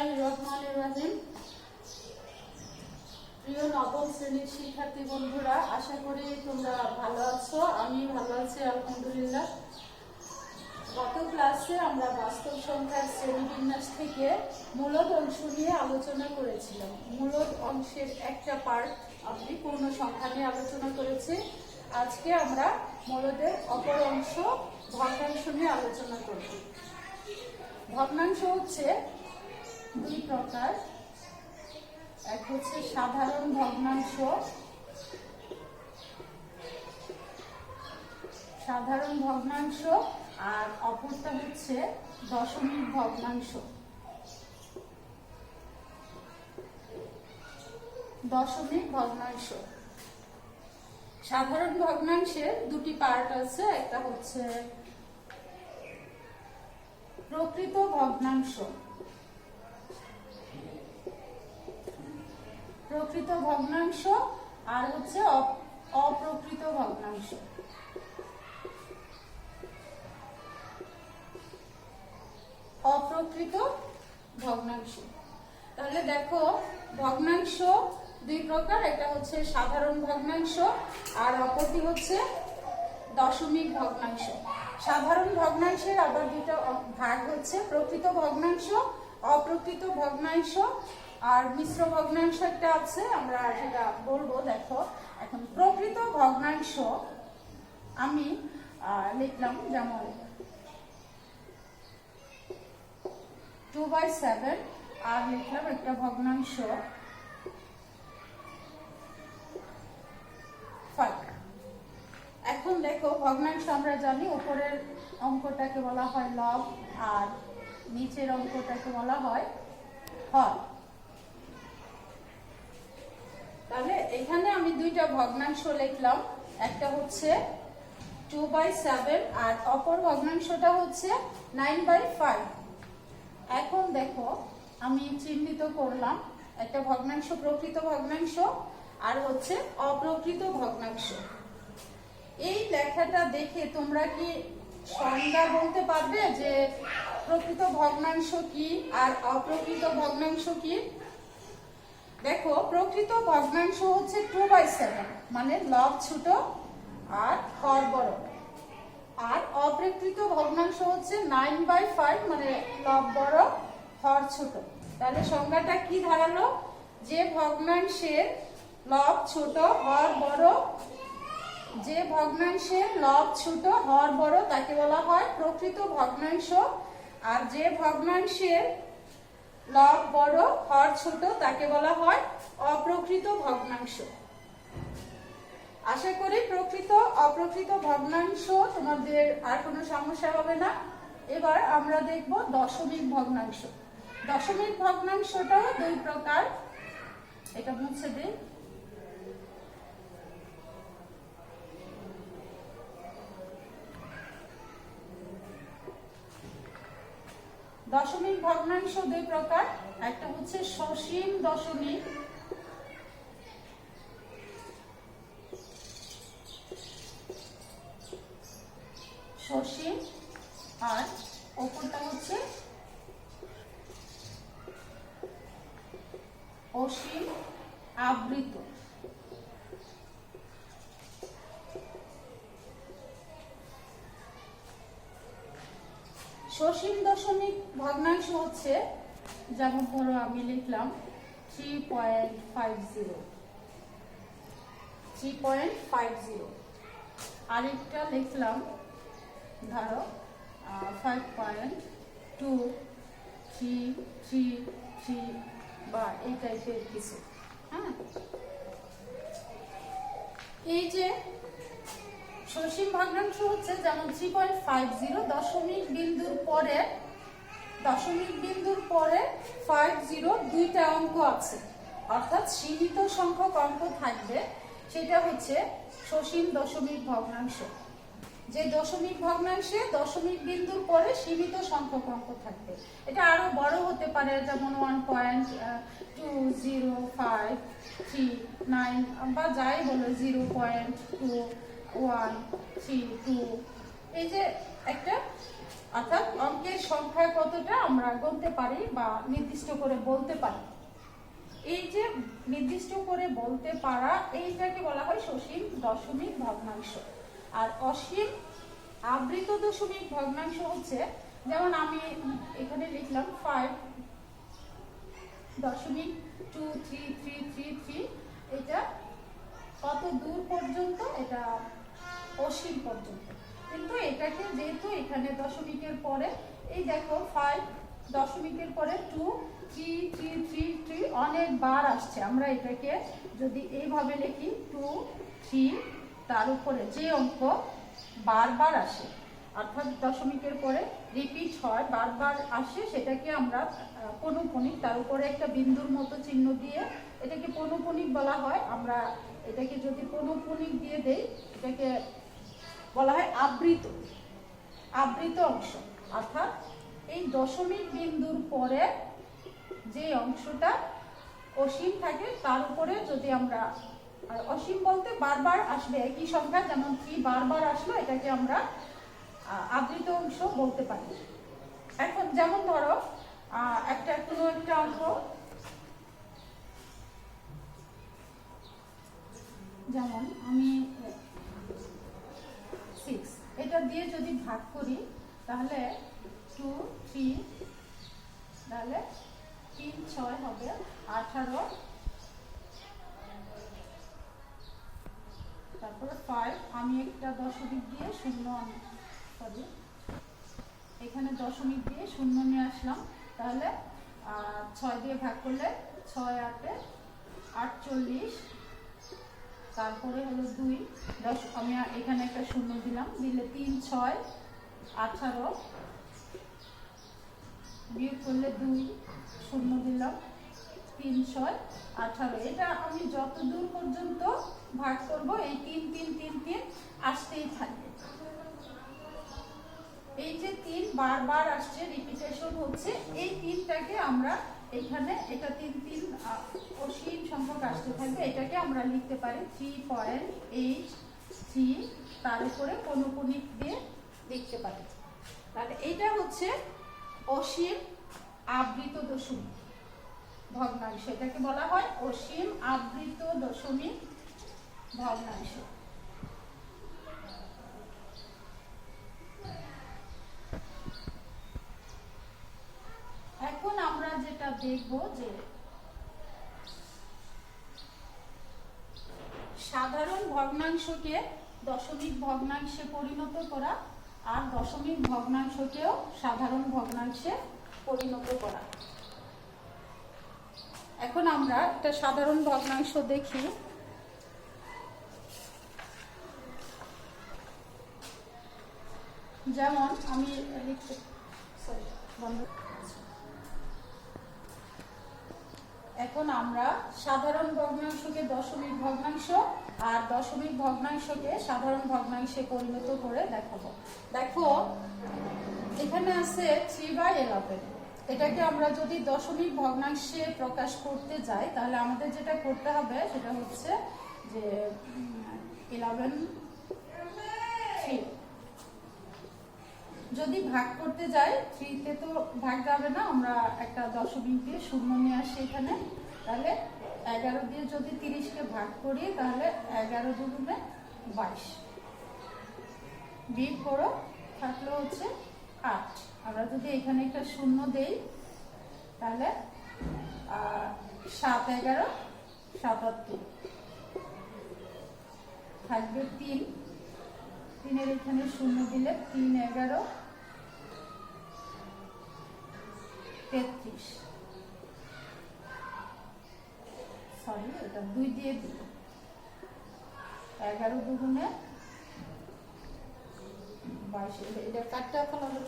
বিসমিল্লাহির রহমানির রহিম। প্রিয় নবম শ্রেণীর শিক্ষার্থী বন্ধুরা, আশা করি তোমরা ভালো আছো। আমি ভালো আছি আলহামদুলিল্লাহ। গত ক্লাসে আমরা বাস্তব সংখ্যার শ্রেণীবিন্যাস থেকে মূলদ অংশ নিয়ে আলোচনা করেছিলাম। মূলদ অংশের একটা পার্ট আমি পূর্ণ সংখ্যা নিয়ে আলোচনা করেছি। আজকে আমরা মূলদের অপর অংশ ভগ্নাংশ নিয়ে আলোচনা করব। ভগ্নাংশ হচ্ছে দুই প্রকার। এক হচ্ছে সাধারণ ভগ্নাংশ, আর অপরটা হচ্ছে দশমিক ভগ্নাংশ। সাধারণ ভগ্নাংশের দুটি পার্ট আছে। একটা হচ্ছে প্রকৃত ভগ্নাংশ, আর হচ্ছে অপ্রকৃত ভগ্নাংশ। তাহলে দেখো, ভগ্নাংশ দুই প্রকার। একটা হচ্ছে সাধারণ ভগ্নাংশ আর অপরটি হচ্ছে দশমিক ভগ্নাংশ। সাধারণ ভগ্নাংশের আবার দুটো ভাগ হচ্ছে, প্রকৃত ভগ্নাংশ, অপ্রকৃত ভগ্নাংশ, আর মিশ্র ভগ্নাংশ একটা আছে, আমরা সেটা বলবো। দেখো, এখন প্রকৃত ভগ্নাংশ আমি লিখলাম, যেমন 2/7, আর লিখলাম একটা ভগ্নাংশ 5। এখন দেখো, ভগ্নাংশ আমরা জানি উপরের অঙ্কটাকে বলা হয় লব আর নিচের অঙ্কটাকে বলা হয় হর। তাহলে এখানে আমি দুইটা ভগ্নাংশ লিখলাম, একটা হচ্ছে 2/7 আর অপর ভগ্নাংশটা হচ্ছে 9/5। এখন দেখো, আমি চিহ্নিত করলাম একটা ভগ্নাংশ প্রকৃত ভগ্নাংশ আর হচ্ছে অপ্রকৃত ভগ্নাংশ। এই লেখাটা দেখে তোমরা কি সংজ্ঞা বলতে পারবে যে প্রকৃত ভগ্নাংশ কি আর অপ্রকৃত ভগ্নাংশ কি? দেখো, প্রকৃত ভগ্নাংশ হচ্ছে 2/7, মানে লব ছোট আর হর বড়। আর অপ্রকৃত ভগ্নাংশ হচ্ছে 9/5, মানে লব বড় হর ছোট। তাহলে সংজ্ঞাটা কি দাঁড়ালো? যে ভগ্নাংশের লব ছোট হর বড়, তাকে বলা হয় প্রকৃত ভগ্নাংশ। আর যে ভগ্নাংশের লব বড় হর ছোট, তাকে বলা হয় অপ্রকৃত ভগ্নাংশ। আশা করি প্রকৃত অপ্রকৃত ভগ্নাংশ তোমাদের আর কোনো সমস্যা হবে না। এবার আমরা দেখব দশমিক ভগ্নাংশ। দশমিক ভগ্নাংশটাও দুই প্রকার। এটা মুছে দিই। দশমিক ভগ্নাংশ দুই প্রকার। একটা হচ্ছে সসীম দশমিক, আর অপরটা হচ্ছে অসীম আবৃত। সসীম দশমিক ভগ্নাংশ হচ্ছে, যেমন ধরো আমি লিখলাম 3.50, আরেকটা লিখলাম ধরো 5.2333 বা এই টাইপের কিছু। হ্যাঁ, এই যে সসীম ভগ্নাংশ হচ্ছে যেমন 3.50, দশমিক বিন্দুর পরে 50 দুইটা অঙ্ক আছে, অর্থাৎ সীমিত সংখ্যক অঙ্ক থাকবে। সেটা হচ্ছে সসীম দশমিক ভগ্নাংশ। যে দশমিক ভগ্নাংশে দশমিক বিন্দুর পরে সীমিত সংখ্যক অঙ্ক থাকবে। এটা আরো বড় হতে পারে, যেমন 1.2053 বা যাই বলো, 0.2132। এই যে একটা, অর্থাৎ অঙ্কের সংখ্যা কতটা আমরা আমরা গণতে পারি বা নির্দিষ্ট করে বলতে পারি। এই যে নির্দিষ্ট করে বলতে পারা, এইটাকে বলা হয় সসীম দশমিক ভগ্নাংশ। আর অসীম আবৃত দশমিক ভগ্নাংশ হচ্ছে, যেমন আমি এখানে লিখলাম 5.233333, এটা কত দূর পর্যন্ত? এটা অসীম পর্যন্ত। কিন্তু এটাকে যেহেতু এখানে দশমিকের পরে, এই দেখো 5 দশমিকের পরে 2 3 3 3 3 অনেকবার আসছে, আমরা এটাকে যদি এইভাবে লিখি 2 3, তার উপরে যে অঙ্ক বারবার আসে, অর্থাৎ দশমিকের পরে রিপিট হয়, বারবার আসে, সেটাকে আমরা পৌনঃপুনিক, তার উপরে একটা বিন্দুর মতো চিহ্ন দিয়ে এটাকে পৌনঃপুনিক বলা হয়। আমরা এটাকে যদি পৌনঃপুনিক দিয়ে দেই, এটাকে বলা হয় আবৃত অংশ। অর্থাৎ এই দশমিক বিন্দুর পরে যে অংশটা অসীম থাকে, তার উপরে যদি আমরা, অসীম বলতে বারবার আসবে একই সংখ্যা, যেমন 3 বারবার আসলো, এটাকে আমরা আবৃত অংশ বলতে পারি। এখন যেমন ধরো কোনো একটা অঙ্ক, যেমন আমি 6, এটা দিয়ে যদি ভাগ করি তাহলে 2 3, তাহলে 3 6 হবে 18, তারপরে 5, আমি একটা দশমিক দিয়ে শূন্য, সরি এখানে দশমিক দিয়ে শূন্য নিয়ে আসলাম, তাহলে 6 দিয়ে ভাগ করলে 6 8 48, তারপরে হলো 2 10, আমি এখানে একটা শূন্য দিলাম, দিলে 3 6 18, বিয়োগ করলে 2 শূন্য দিলাম, 3 6 18। এটা আমি যত দূর পর্যন্ত ভাগ করব, এই 3 3 3 3 আসতেই থাকবে। এই যে 3 বারবার আসছে, রিপিটেশন হচ্ছে, এই 3টাকে আমরা এখানে, এটা 3 3 অসীম সংখ্যক আসতে থাকবে, এটাকে আমরা লিখতে পারি 3.83, তার উপরে পৌনঃপুনিক দিয়ে লিখতে পারি। তাহলে এটা হচ্ছে অসীম আবৃত দশমিক ভগ্নাংশ, এটাকে বলা হয় অসীম আবৃত দশমিক ভগ্নাংশ। এখন আমরা যেটা দেখব যে সাধারণ ভগ্নাংশকে দশমিক ভগ্নাংশে পরিণত করা, আর দশমিক ভগ্নাংশকেও সাধারণ ভগ্নাংশে পরিণত করা। এখন আমরা একটা সাধারণ ভগ্নাংশ দেখি। যেমন আমি লিখতে, সরি বন্ধ। এখন আমরা সাধারণ ভগ্নাংশকে দশমিক ভগ্নাংশ আর দশমিক ভগ্নাংশকে সাধারণ ভগ্নাংশে পরিণত করে দেখাবো। দেখো এখানে আছে 3/11, এটাকে আমরা যদি দশমিক ভগ্নাংশে প্রকাশ করতে যাই, তাহলে আমাদের যেটা করতে হবে সেটা হচ্ছে যে 11/3। যদি ভাগ করতে যাই, 3 তে তো ভাগ যাবে না, আমরা একটা দশমিক দিয়ে শূন্য নিয়ে আসি এখানে, তাহলে 11 দিয়ে যদি 30কে ভাগ করি, তাহলে 11 দুগুণে 22, বিয়োগ করো, থাকলো হচ্ছে 8। আমরা যদি এখানে একটা শূন্য দেই, তাহলে 7 11 77, থাকবে 3, 3-এর এখানে শূন্য দিলে 3 11 33, সরি এটা 2 দিয়ে দিল, 11 দুগুণে 22, এটা কাটটা ফলাফল